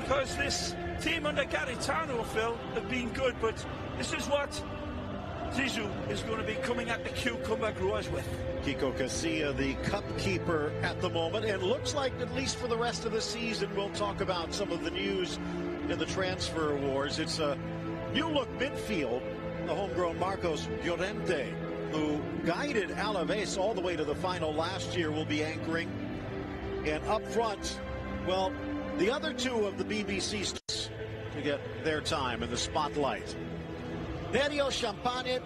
because this team under Garitano, Phil, have been good, but this is what Zizou is going to be coming at the cucumber growers with. Kiko Casilla, the cup keeper at the moment, and looks like, at least for the rest of the season, we'll talk about some of the news in the transfer wars. It's a new-look midfield. The homegrown Marcos Llorente, who guided Alaves all the way to the final last year, will be anchoring. And up front, well, the other two of the BBC stars to get their time in the spotlight. Dario Champagne,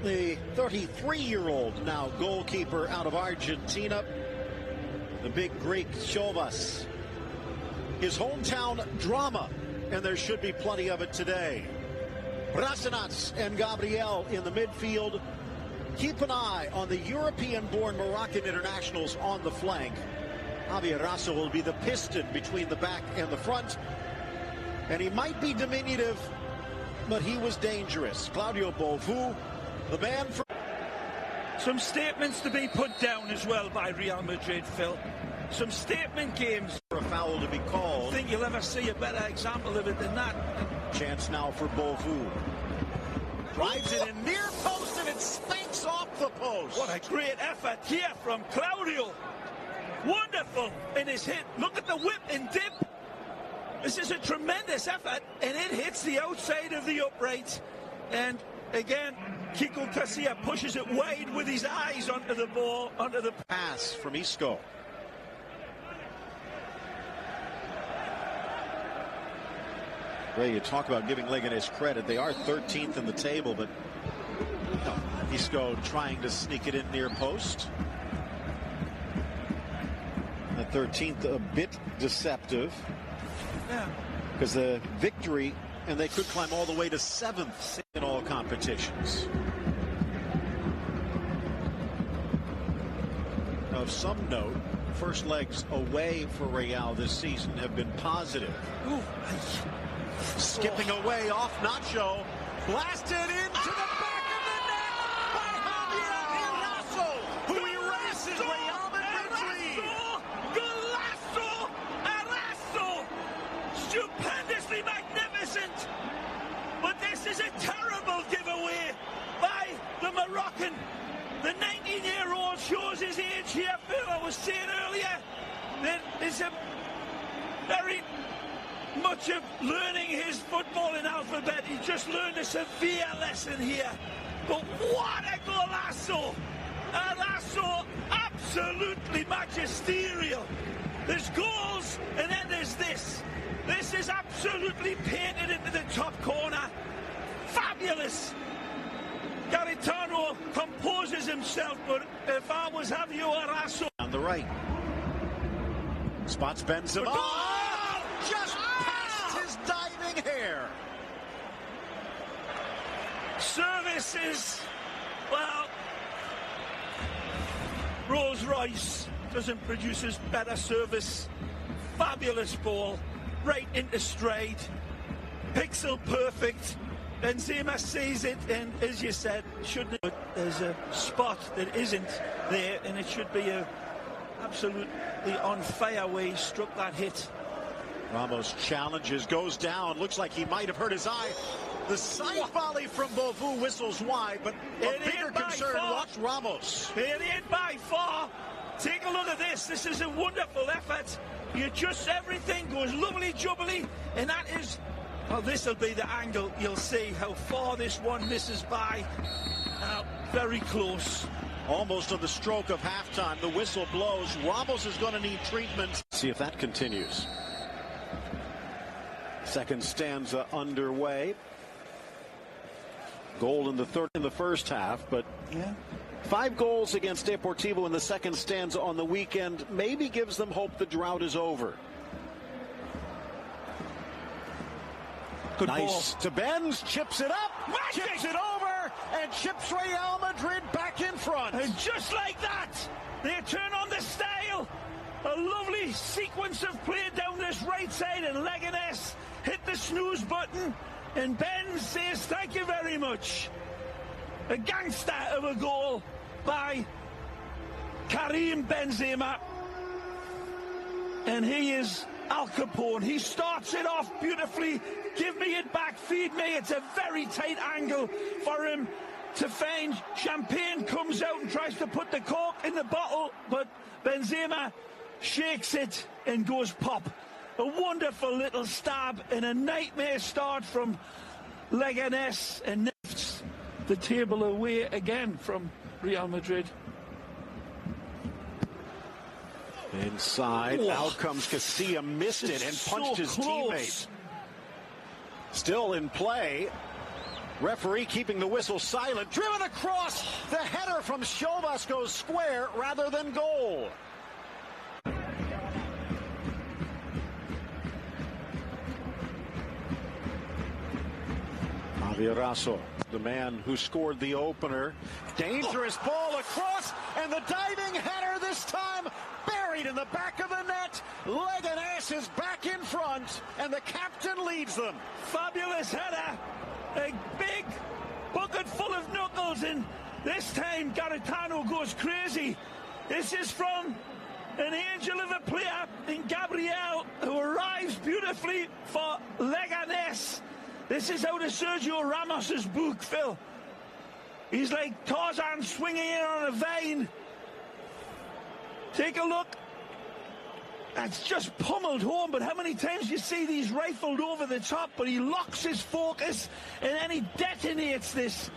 the 33-year-old now goalkeeper out of Argentina. The big Greek Chovas. His hometown drama, and there should be plenty of it today. Brasinats and Gabriel in the midfield. Keep an eye on the European-born Moroccan internationals on the flank. Javier Rasso will be the piston between the back and the front. And he might be diminutive, but he was dangerous. Claudio Bovu, the man for... Some statements to be put down as well by Real Madrid, Phil. Some statement games. For a foul to be called. I think you'll ever see a better example of it than that. Chance now for Bovu. Drives it in near post and it spanks off the post. What a great effort here from Claudio. Wonderful in his hit. Look at the whip and dip. This is a tremendous effort, and it hits the outside of the upright. And again, Kiko Casilla pushes it wide with his eyes onto the ball, onto the pass from Isco. Ray, you talk about giving Leganés credit. They are 13th in the table, but Isco trying to sneak it in near post. The 13th a bit deceptive. Yeah. Because the victory, and they could climb all the way to 7th in all competitions. Of some note, first legs away for Real this season have been positive. Ooh. Skipping away off Nacho, blasted into the back of the net by Javier Rasso, who erases Real Madrid's lead. Arasso, stupendously magnificent, but this is a terrible giveaway by the Moroccan. The 19-year-old shows his age here, Phil. I was saying earlier, there is a very much of learning his footballing alphabet. He just learned a severe lesson here. But what a golazo! Arasso, absolutely magisterial. There's goals, and then there's this. This is absolutely painted into the top corner. Fabulous. Garitano composes himself, but if I was Javier Arasso... On the right. Spots Benzema. Oh, just past his diving hair. Service is, well, Rolls Royce doesn't produce as better service. Fabulous ball, right into stride, pixel perfect. Benzema sees it, and as you said, shouldn't it? There's a spot that isn't there, and it should be a absolutely on fire way he struck that hit. Ramos challenges, goes down, looks like he might have hurt his eye. The side volley from Bovu whistles wide, but a bigger concern, watch Ramos. It ain't by far. Take a look at this. This is a wonderful effort. You adjust everything, goes lovely jubbly, and that is, well, this will be the angle. You'll see how far this one misses by. Very close. Almost on the stroke of halftime. The whistle blows. Ramos is going to need treatment. See if that continues. Second stanza underway. Goal in the first half, but yeah. 5 goals against Deportivo in the second stanza on the weekend maybe gives them hope the drought is over. Good nice ball. To Benz, chips it up, chips it over, and chips Real Madrid back in front. And just like that, they turn on the style. A lovely sequence of play down this right side, and Leganés hit the snooze button, and Ben says thank you very much. A gangster of a goal by Karim Benzema, and he is Al Capone. He starts it off beautifully. Give me it back, feed me. It's a very tight angle for him to find. Champagne comes out and tries to put the cork in the bottle, but Benzema shakes it and goes pop. A wonderful little stab and a nightmare start from Leganés, and lifts the table away again from Real Madrid. Inside, out comes Casilla, missed it and punched his teammate. Still in play. Referee keeping the whistle silent. Driven across. The header from Chilvas goes square rather than goal. Raso, the man who scored the opener. Dangerous ball across, and the diving header this time buried in the back of the net. Leganés is back in front, and the captain leads them. Fabulous header. A big bucket full of knuckles, and this time Garitano goes crazy. This is from an angel of a player in Gabriel, who arrives beautifully for Leganés. This is out of Sergio Ramos's book, Phil. He's like Tarzan swinging in on a vine. Take a look. That's just pummeled home, but how many times do you see these rifled over the top? But he locks his focus, and then he detonates this.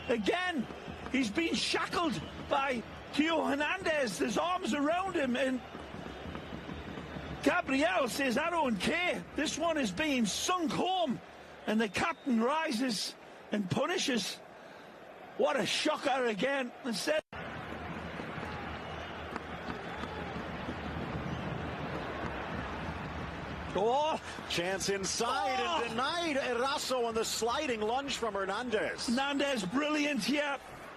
Again, he's been shackled by Theo Hernandez. There's arms around him, and Gabriel says, I don't care. This one is being sunk home. And the captain rises and punishes. What a shocker again. Oh, chance inside and denied. Eraso on the sliding lunge from Hernandez. Hernandez brilliant here.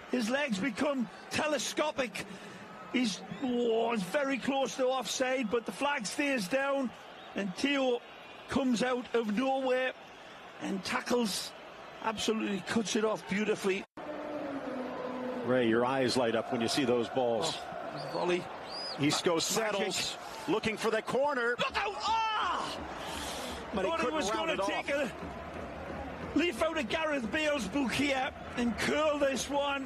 His legs become telescopic. He's very close to offside, but the flag stays down, and Theo comes out of nowhere and tackles, absolutely cuts it off beautifully. Ray, your eyes light up when you see those balls. Volley. Isco settles, looking for the corner. Look out! Ah! Thought he was going to take a leaf out of Gareth Bale's book here and curl this one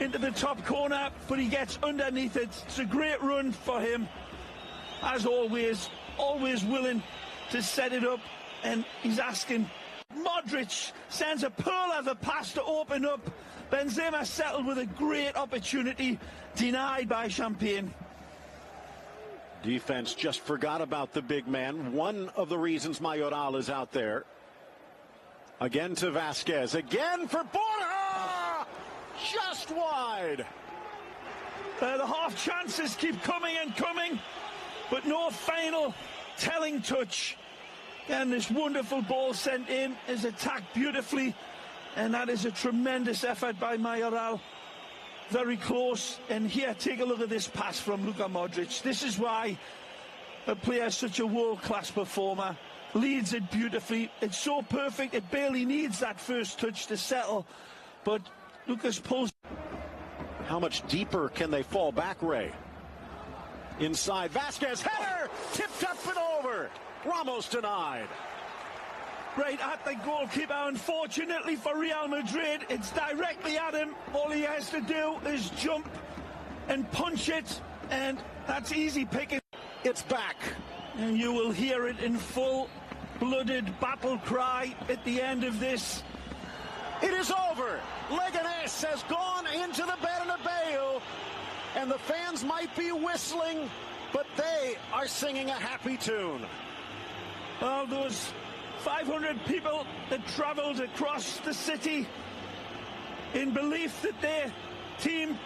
into the top corner, but he gets underneath it. It's a great run for him, as always willing to set it up, and he's asking. Modric sends a pearl of a pass to open up. Benzema settled with a great opportunity, denied by Champagne. Defense just forgot about the big man. One of the reasons Mayoral is out there. Again to Vasquez. Again for Borja! Just wide. The half chances keep coming and coming, but no final telling touch. And this wonderful ball sent in is attacked beautifully, and that is a tremendous effort by Mayoral. Very close, and here, take a look at this pass from Luka Modric. This is why a player is such a world-class performer. Leads it beautifully. It's so perfect, it barely needs that first touch to settle, but Lucas pulls. How much deeper can they fall back, Ray? Inside, Vasquez, header, tipped up and over. Ramos denied. Right at the goalkeeper, unfortunately for Real Madrid. It's directly at him. All he has to do is jump and punch it, and that's easy picking. It's back. And you will hear it in full-blooded battle cry at the end of this. It is over. Leganés has gone into the Bernabeu, and the fans might be whistling, but they are singing a happy tune. Well, those 500 people that travelled across the city in belief that their team